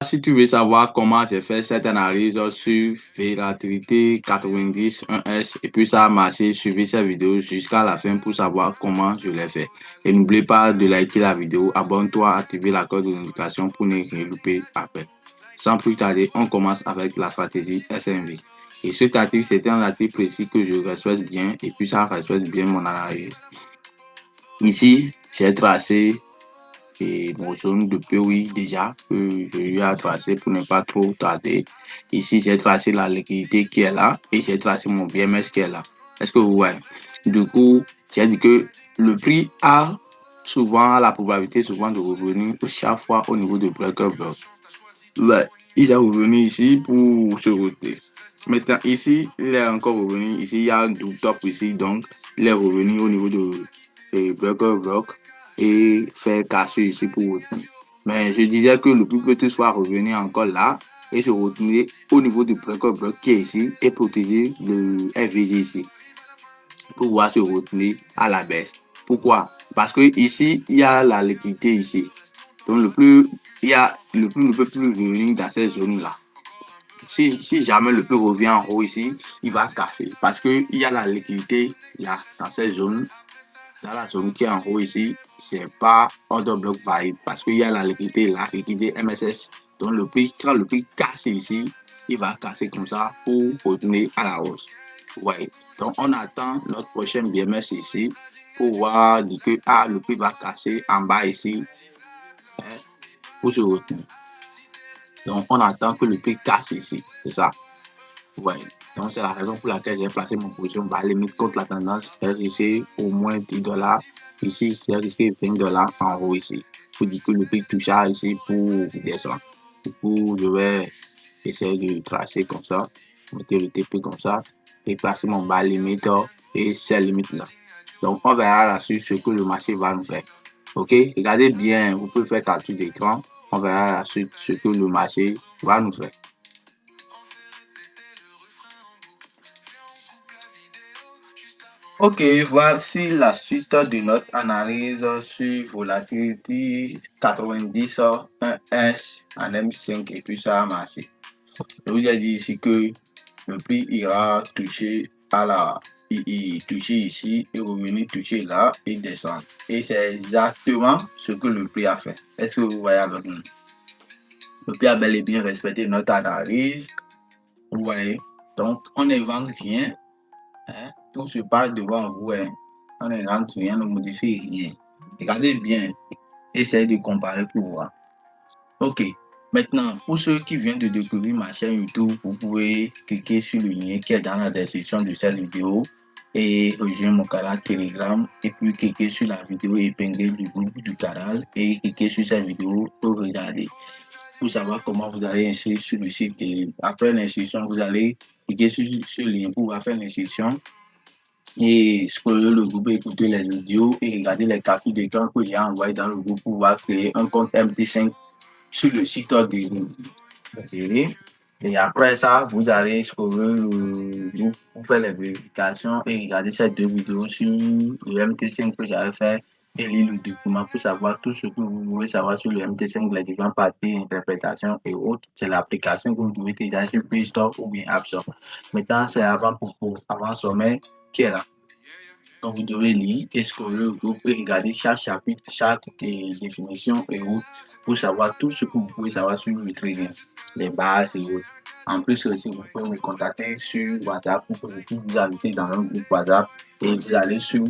Si tu veux savoir comment j'ai fait cette analyse sur Volatility 90 1S et puis ça a marché, suivez cette vidéo jusqu'à la fin pour savoir comment je l'ai fait. Et n'oublie pas de liker la vidéo, abonne-toi, activer la cloche de notification pour ne rien louper après. Sans plus tarder, on commence avec la stratégie SMV. Et cet actif, c'est un actif précis que je respecte bien et puis ça respecte bien mon analyse. Ici, j'ai tracé et mon zone de POI déjà que je lui ai tracé pour ne pas trop tarder. Ici, j'ai tracé la liquidité qui est là et j'ai tracé mon BMS qui est là. Est-ce que vous voyez? Du coup, j'ai dit que le prix a souvent la probabilité souvent de revenir chaque fois au niveau de breaker block. Ouais, il est revenu ici pour se retirer. Maintenant, ici, il est encore revenu. Ici, il y a un double top ici, donc il est revenu au niveau de breaker block et faire casser ici pour retenir. Mais je disais que le plus petit soit revenir encore là et se retenir au niveau du breaker block qui est ici et protéger le FVG ici pour pouvoir se retenir à la baisse. Pourquoi? Parce que ici, il y a la liquidité ici. Donc, le prix ne peut plus revenir dans cette zone-là. Si jamais le prix revient en haut ici, il va casser parce qu'il y a la liquidité là, dans cette zone. Dans la zone qui est en haut ici, c'est pas order block valide parce qu'il y a la liquidité là, liquidité MSS. Donc, quand le prix casse ici, il va casser comme ça pour retourner à la hausse. Ouais. Donc, on attend notre prochain BMS ici pour voir que le prix va casser en bas ici pour se retenir. Donc, on attend que le prix casse ici. C'est ça. Ouais. Donc, c'est la raison pour laquelle j'ai placé mon position bas limite contre la tendance. J'ai risqué au moins $10. Ici, j'ai risqué $20 en haut ici. Pour dire que le prix toucha ici pour descendre. Du coup, je vais essayer de tracer comme ça. Mettre le TP comme ça. Et placer mon bas limite et ces limites là. Donc, on verra là-dessus ce que le marché va nous faire. OK? Regardez bien. Vous pouvez faire capture d'écran. On verra là-dessus ce que le marché va nous faire. Ok, voici la suite de notre analyse sur Volatility 90 1S en M5 et puis ça a marché. Je vous ai dit ici que le prix ira toucher toucher ici et revenir toucher là et descendre. Et c'est exactement ce que le prix a fait. Est-ce que vous voyez avec nous? Le prix a bel et bien respecté notre analyse. Vous voyez? Donc, on n'invente rien. Hein? Tout se passe devant vous. Hein? On n'invente rien, ne modifie rien. Regardez bien. Essayez de comparer pour voir. Ok. Maintenant, pour ceux qui viennent de découvrir ma chaîne YouTube, vous pouvez cliquer sur le lien qui est dans la description de cette vidéo et rejoindre mon canal Telegram et puis cliquer sur la vidéo épinglée du groupe du canal et cliquer sur cette vidéo pour regarder. Pour savoir comment vous allez inscrire sur le site. Après l'inscription, vous allez cliquer sur le lien pour faire l'inscription et scroller le groupe, écouter les vidéos et regarder les captures d'écran que j'ai envoyé dans le groupe pour pouvoir créer un compte MT5 sur le site de télé. Et après ça, vous allez scroller le groupe pour faire les vérifications et regarder ces deux vidéos sur le MT5 que j'avais fait et lire le document pour savoir tout ce que vous voulez savoir sur le MT5, les différentes parties, interprétations et autres. C'est l'application que vous devez télécharger sur Play Store ou bien App Store. Maintenant, c'est avant sommet qui est là. Donc, vous devez lire et scroller le groupe et regarder chaque chapitre, chaque définition et autres pour savoir tout ce que vous pouvez savoir sur le trading, les bases et autres. En plus, aussi, vous pouvez me contacter sur WhatsApp pour que je puisse vous inviter dans un groupe WhatsApp et vous allez sur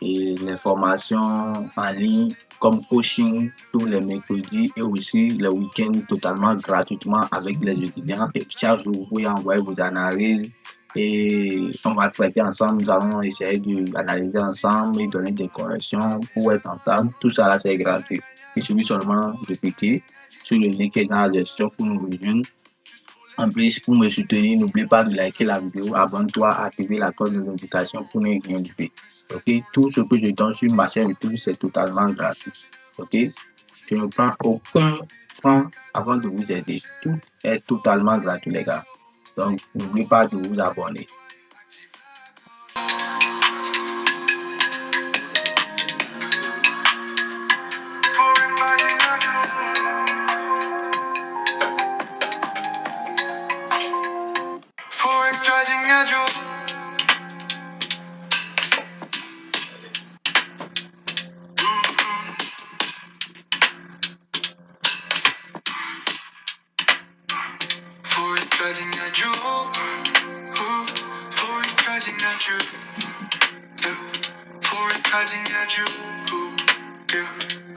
les formations en ligne comme coaching tous les mercredis et aussi les week-ends totalement gratuitement avec les étudiants. Et chaque jour, vous pouvez envoyer vos analyses et on va traiter ensemble. Nous allons essayer d'analyser ensemble et donner des corrections pour être ensemble. Tout ça là, c'est gratuit. Il suffit seulement de cliquer sur le lien qui est dans la description pour nous rejoindre. En plus, pour me soutenir, n'oublie pas de liker la vidéo, abonne-toi, activer la cloche de notification pour ne rien louper. Ok, tout ce que je donne sur ma chaîne YouTube, c'est totalement gratuit. Ok, je ne prends aucun franc avant de vous aider. Tout est totalement gratuit, les gars. Donc, n'oubliez pas de vous abonner. 징해줘 Forest 징해줘 Forest 징해줘 Forest 징해줘